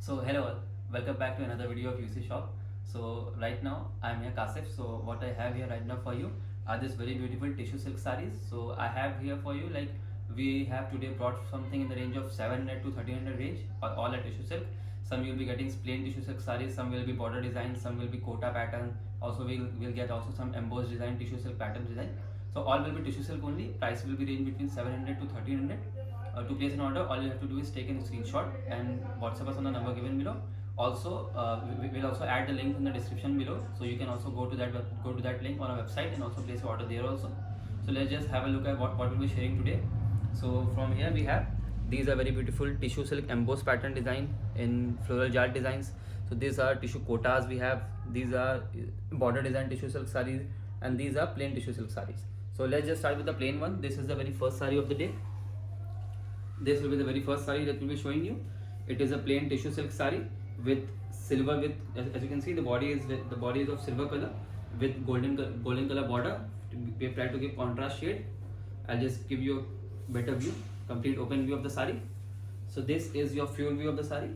So hello all, welcome back to another video of UC Shop. So right now I'm here Kasif. So what I have here right now for you are this very beautiful tissue silk sarees. So I have here for you, like, we have today brought something in the range of 700 to 1300 range, all are tissue silk. Some you'll be getting plain tissue silk sarees, some will be border design, some will be kota pattern. Also we'll get also some embossed design, tissue silk pattern design. So all will be tissue silk only. Price will be range between 700 to 1300. To place an order, all you have to do is take a screenshot and WhatsApp us on the number given below. Also, we will also add the link in the description below, so you can also go to that link on our website and also place your order there also. So let's just have a look at what we'll be sharing today. So from here we have, these are very beautiful tissue silk embossed pattern design in floral jar designs. So these are tissue kotas we have, these are border design tissue silk sarees, and these are plain tissue silk sarees. So let's just start with the plain one. This is the very first saree of the day. This will be the very first saree that we'll be showing you. It is a plain tissue silk saree with silver, with as you can see, the body is of silver color with golden color border. We have tried to give contrast shade. I'll just give you a better view, complete open view of the saree. So this is your full view of the saree.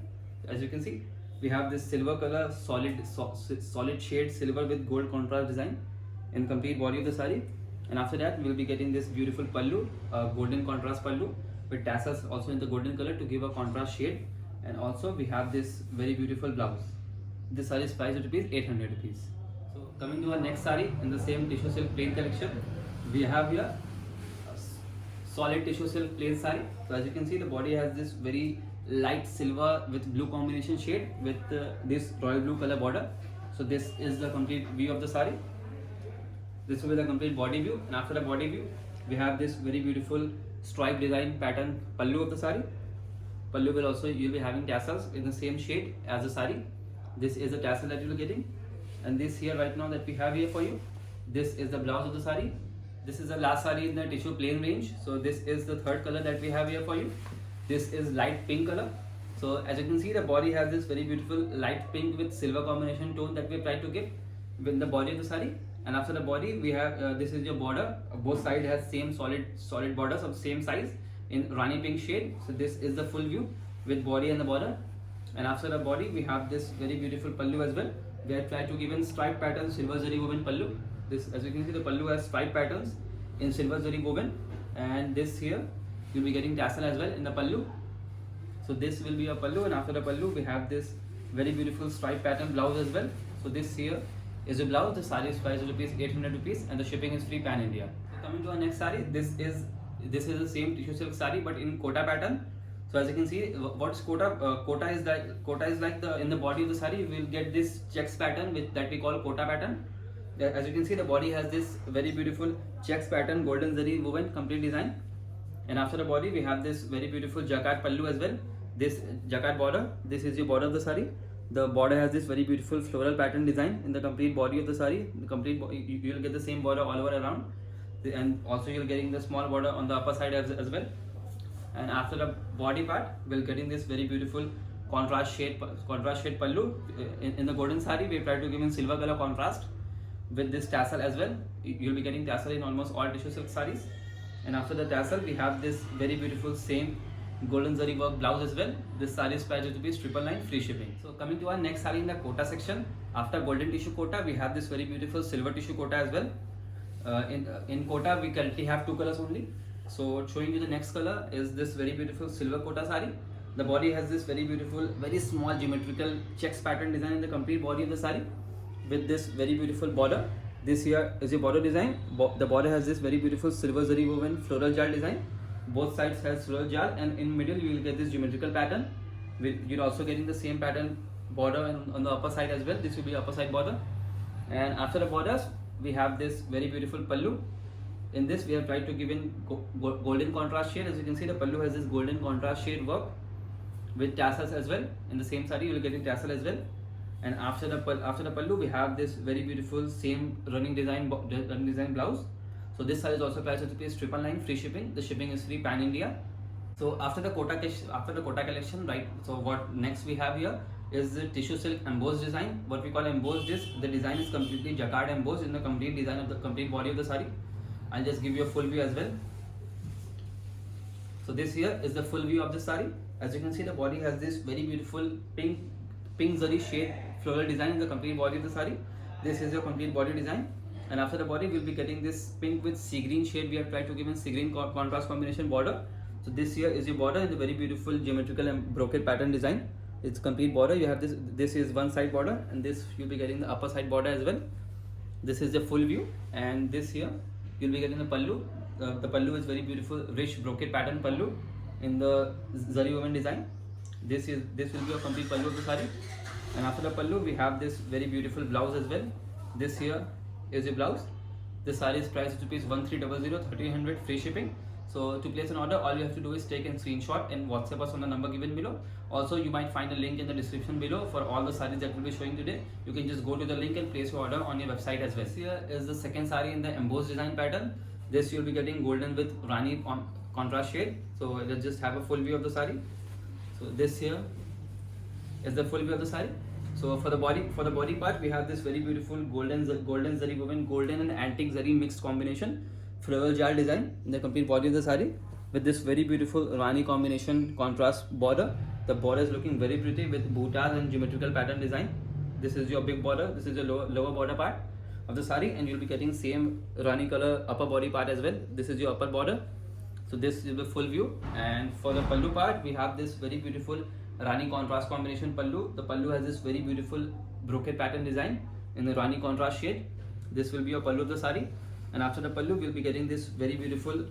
As you can see, we have this silver color solid shade silver with gold contrast design in complete body of the saree. And after that, we'll be getting this beautiful pallu, golden contrast pallu with tassels also in the golden color to give a contrast shade. And also we have this very beautiful blouse. This saree is priced at rupees 800 rupees. So coming to our next saree in the same tissue silk plain collection, we have here a solid tissue silk plain saree. So as you can see, the body has this very light silver with blue combination shade with this royal blue color border. So this is the complete view of the saree. This will be the complete body view, and after the body view we have this very beautiful stripe design pattern pallu of the saree. Pallu will also, you'll be having tassels in the same shade as the saree. This is the tassel that you'll be getting, and this here right now that we have here for you, this is the blouse of the saree. This is the last saree in the tissue plain range. So this is the third color that we have here for you. This is light pink color. So as you can see, the body has this very beautiful light pink with silver combination tone that we have tried to give with the body of the saree. And after the body we have this is your border. Both sides has same solid borders of same size in Rani pink shade. So this is the full view with body and the border. And after the body we have this very beautiful pallu as well. We have tried to give in stripe pattern silver zari woven pallu. This, as you can see, the pallu has stripe patterns in silver zari woven, and this here you'll be getting tassel as well in the pallu. So this will be a pallu, and after the pallu we have this very beautiful stripe pattern blouse as well. So this here is a blouse. The saree is priced rupees 800 rupees, and the shipping is free pan India. So coming to our next saree, this is the same tissue silk saree but in kota pattern. So as you can see, what's kota? Kota is like the, in the body of the saree you will get this checks pattern with that we call kota pattern. As you can see, the body has this very beautiful checks pattern, golden zari woven complete design. And after the body we have this very beautiful jacquard pallu as well. This jacquard border, this is your border of the saree. The border has this very beautiful floral pattern design in the complete body of the saree. The complete you will get the same border all over around, and also you're getting the small border on the upper side as well. And after the body part, we're getting this very beautiful contrast shade pallu in the golden saree. We try to give in silver color contrast with this tassel as well. You'll be getting tassel in almost all tissue silk sarees. And after the tassel we have this very beautiful same golden zari work blouse as well. This saree is priced to be 999 free shipping. So coming to our next saree in the kota section, after golden tissue kota we have this very beautiful silver tissue kota as well. In kota we currently have two colors only. So showing you the next color is this very beautiful silver kota saree. The body has this very beautiful, very small geometrical checks pattern design in the complete body of the saree with this very beautiful border. This here is your border design. The border has this very beautiful silver zari woven floral jar design. Both sides has floral jar, and in middle you will get this geometrical pattern. You're also getting the same pattern border on the upper side as well. This will be upper side border. And after the borders we have this very beautiful pallu. In this we have tried to give in golden contrast shade. As you can see, the pallu has this golden contrast shade work with tassels as well. In the same saree you will get in tassel as well. And after the pallu we have this very beautiful same running design blouse. So this saree is also priced at rupees 999 free shipping. The shipping is free pan India. So after the kota collection, right? So what next we have here is the tissue silk embossed design. What we call embossed is the design is completely jacquard embossed in the complete design of the complete body of the saree. I'll just give you a full view as well. So this here is the full view of the saree. As you can see, the body has this very beautiful pink zari shade floral design in the complete body of the sari. This is your complete body design. And after the body, we'll be getting this pink with sea green shade. We have tried to give a sea green contrast combination border. So this here is your border in the very beautiful geometrical and brocade pattern design. It's complete border. You have this is one side border, and this you'll be getting the upper side border as well. This is the full view, and this here you'll be getting the pallu. The pallu is very beautiful, rich brocade pattern pallu in the zari woven design. This will be a complete pallu of the sari. And after the pallu, we have this very beautiful blouse as well. This here is your blouse. This sari is priced at ₹1300, 1300 free shipping. So to place an order, all you have to do is take a screenshot and WhatsApp us on the number given below. Also, you might find a link in the description below for all the sarees that we'll be showing today. You can just go to the link and place your order on your website as well. This here is the second saree in the embossed design pattern. This you'll be getting golden with Rani contrast shade. So let's just have a full view of the saree. So this here is the full view of the saree. So for the body part, we have this very beautiful golden zari woven, golden and antique zari mixed combination floral jar design in the complete body of the saree with this very beautiful Rani combination contrast border. The border is looking very pretty with bootas and geometrical pattern design. This is your big border. This is your lower border part of the saree, and you'll be getting same Rani color upper body part as well. This is your upper border. So this is the full view. And for the pallu part, we have this very beautiful Rani contrast combination pallu. The pallu has this very beautiful brocade pattern design in the Rani contrast shade. This will be your pallu of the saree. And after the pallu, we'll be getting this very beautiful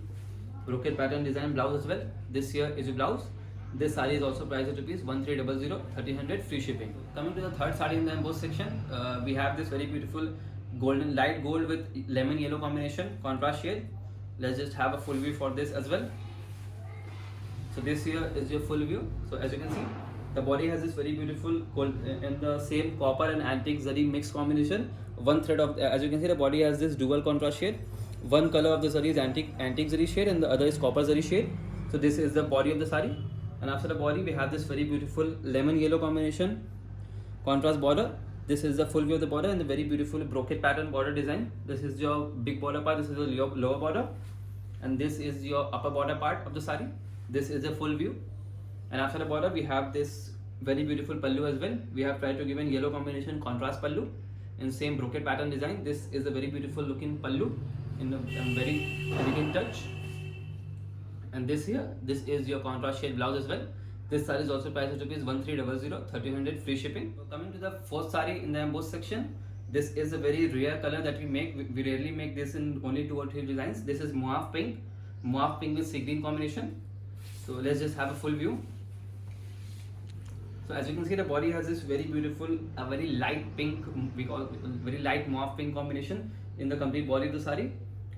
brocade pattern design blouse as well. This here is your blouse. This saree is also priced at ₹1300, 1300 free shipping. Coming to the third saree in the embossed section, we have this very beautiful golden light gold with lemon yellow combination contrast shade. Let's just have a full view for this as well. So this here is your full view. So as you can see, the body has this very beautiful gold in the same copper and antique zari mixed combination. One thread of, as you can see, the body has this dual contrast shade. One color of the zari is antique zari shade, and the other is copper zari shade. So this is the body of the sari. And after the body, we have this very beautiful lemon yellow combination contrast border. This is the full view of the border and the very beautiful brocade pattern border design. This is your big border part. This is the lower border, and this is your upper border part of the sari. This is the full view. And after the border, we have this very beautiful pallu as well. We have tried to give in yellow combination contrast pallu in same brocade pattern design. This is a very beautiful looking pallu in a very elegant touch. And this here, this is your contrast shade blouse as well. This saree is also priced at ₹1300, 1300 free shipping. So coming to the fourth saree in the embossed section, this is a very rare color that we make. We rarely make this in only 2 or 3 designs. This is mauve pink with sea green combination. So let's just have a full view. So as you can see, the body has this very beautiful, very light pink, we call it very light mauve pink combination in the complete body of the saree.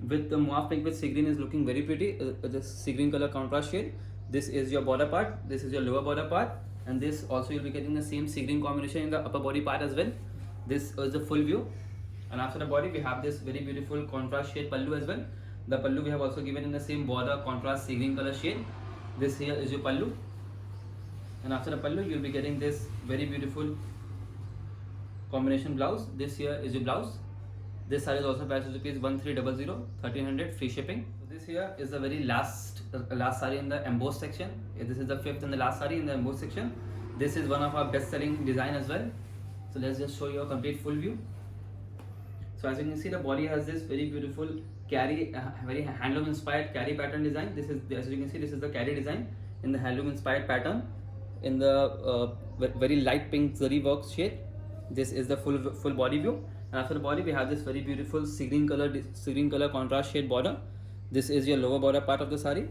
With the mauve pink with sea green is looking very pretty. The sea green color contrast shade. This is your border part. This is your lower border part, and this also you'll be getting the same sea green combination in the upper body part as well. This is the full view. And after the body, we have this very beautiful contrast shade pallu as well. The pallu we have also given in the same border contrast sea green color shade. This here is your pallu. And after the pallu, you'll be getting this very beautiful combination blouse. This here is your blouse. This saree is also priced at ₹1300, 1300 free shipping. So this here is the very last saree in the embossed section. This is the fifth and the last saree in the embossed section. This is one of our best selling design as well. So let's just show you a complete full view. So as you can see, the body has this very beautiful carry, very handloom inspired carry pattern design. This is, as you can see, this is the carry design in the handloom inspired pattern in the very light pink zari work shade. This is the full body view. And after the body, we have this very beautiful sea green color contrast shade border. This is your lower border part of the saree,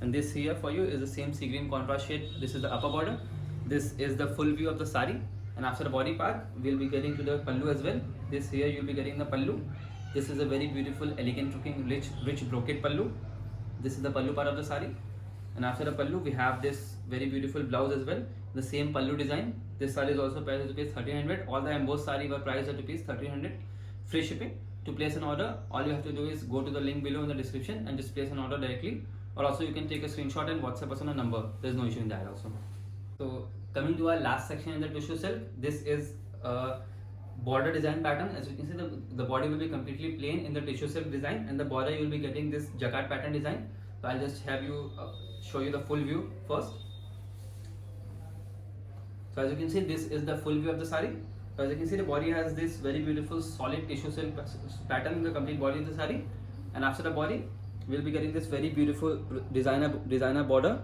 and this here for you is the same sea green contrast shade. This is the upper border. This is the full view of the saree. And after the body part, we'll be getting to the pallu as well. This here you'll be getting the pallu. This is a very beautiful, elegant looking, rich brocade pallu. This is the pallu part of the saree. And after the pallu, we have this very beautiful blouse as well. The same pallu design. This saree is also priced at ₹1300. All the embossed saree were priced at ₹1300. Free shipping. To place an order, all you have to do is go to the link below in the description and just place an order directly. Or also you can take a screenshot and WhatsApp us on a number. There's no issue in that also. So coming to our last section in the tissue silk, this is a border design pattern. As you can see, the body will be completely plain in the tissue silk design, and the border you will be getting this jacquard pattern design. So I'll just have you show you the full view first. So as you can see, this is the full view of the saree. So as you can see, the body has this very beautiful solid tissue silk pattern in the complete body of the saree, and after the body, we'll be getting this very beautiful designer border.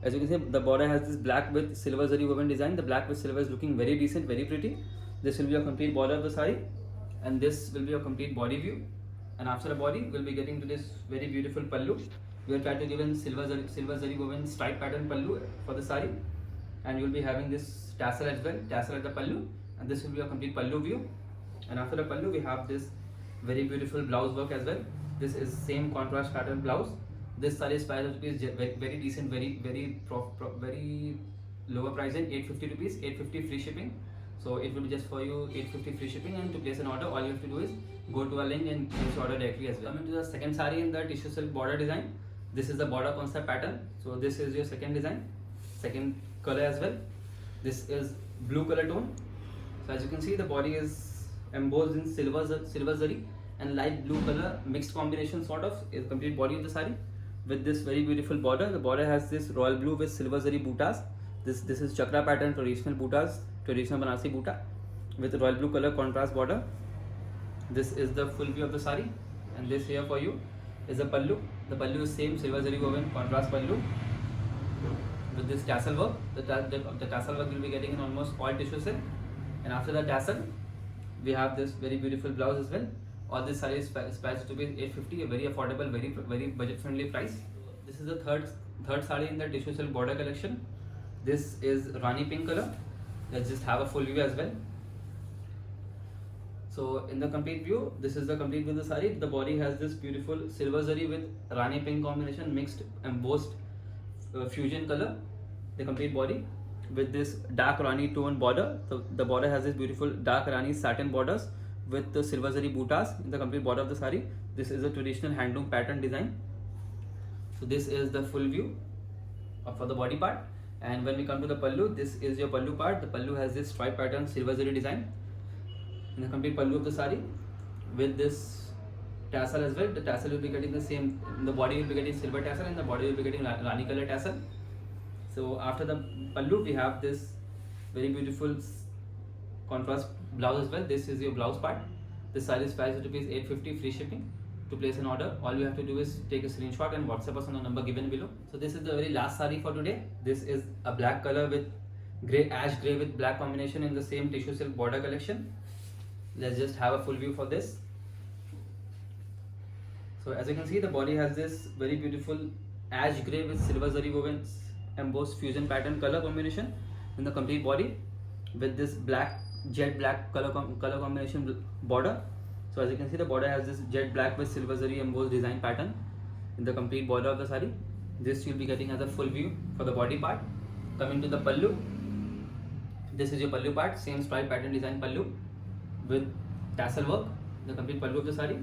As you can see, the border has this black with silver zari woven design. The black with silver is looking very decent, very pretty. This will be a complete border of the saree, and this will be a complete body view. And after the body, we'll be getting to this very beautiful pallu. We will try to give in silver zari woven stripe pattern pallu for the saree, and you'll be having this tassel as well, tassel at the pallu, and this will be a complete pallu view. And after the pallu, we have this very beautiful blouse work as well. This is same contrast pattern blouse. This saree is priced rupees very decent, very lower price in 850 rupees, 850 free shipping. So it will be just for you 850 free shipping, and to place an order, all you have to do is go to our link and place order directly as well. Coming to the second saree in the tissue silk border design, this is the border concept pattern. So this is your second design, second color as well. This is blue color tone. So as you can see, the body is embossed in silver zari and light blue color mixed combination, sort of is complete body of the saree with this very beautiful border. The border has this royal blue with silver zari bootas. This is chakra pattern, traditional bootas, traditional Banarsi boota with royal blue color contrast border. This is the full view of the saree, and this here for you is the pallu. The pallu is same silver zari woven contrast pallu with this tassel work. The tassel work will be getting in almost all tissue silk, and after the tassel, we have this very beautiful blouse as well. All this saree is priced to be 850, a very affordable, very budget friendly price. This is the third saree in the tissue silk border collection. This is Rani pink color. Let's just have a full view as well. So in the complete view, this is the complete view of the saree. The body has this beautiful silver zari with Rani pink combination mixed embossed fusion color. The complete body with this dark Rani tone border. So the border has this beautiful dark Rani satin borders with the silver zari bootas in the complete border of the saree. This is a traditional handloom pattern design. So this is the full view for the body part. And when we come to the pallu, this is your pallu part. The pallu has this stripe pattern silver zari design in the complete pallu of the saree with this tassel as well. The tassel will be getting the same. The body will be getting silver tassel, and the body will be getting Rani color tassel. So after the pallu, we have this very beautiful contrast blouse as well. This is your blouse part. This saree is priced at rupees 850 free shipping. To place an order, all you have to do is take a screenshot and WhatsApp us on the number given below. So this is the very last saree for today. This is a black color with ash gray with black combination in the same tissue silk border collection. Let's just have a full view for this. So as you can see, the body has this very beautiful ash gray with silver zari woven embossed fusion pattern color combination in the complete body with this jet black color combination border. So as you can see, the border has this jet black with silver zari embossed design pattern in the complete border of the saree. This you'll be getting as a full view for the body part. Coming to the pallu, this is your pallu part, same stripe pattern design pallu with tassel work, the complete pallu of the saree.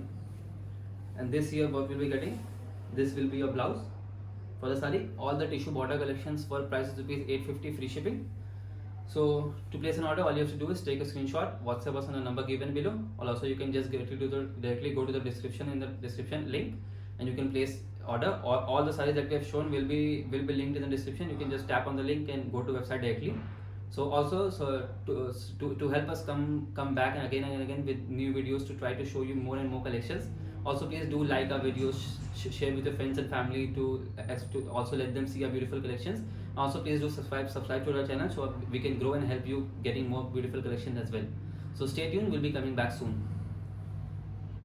And this here work will be getting, this will be your blouse for the saree. All the tissue border collections for prices rupees 850 free shipping. So to place an order, all you have to do is take a screenshot, WhatsApp us on the number given below, or also you can just directly go to the description in the description link, and you can place order. All the sarees that we have shown will be linked in the description. You can just tap on the link and go to website directly. So also, to help us come back and again with new videos to try to show you more and more collections. Also, please do like our videos, share with your friends and family to also let them see our beautiful collections. Also, please do subscribe to our channel so we can grow and help you getting more beautiful collections as well. So stay tuned, we'll be coming back soon.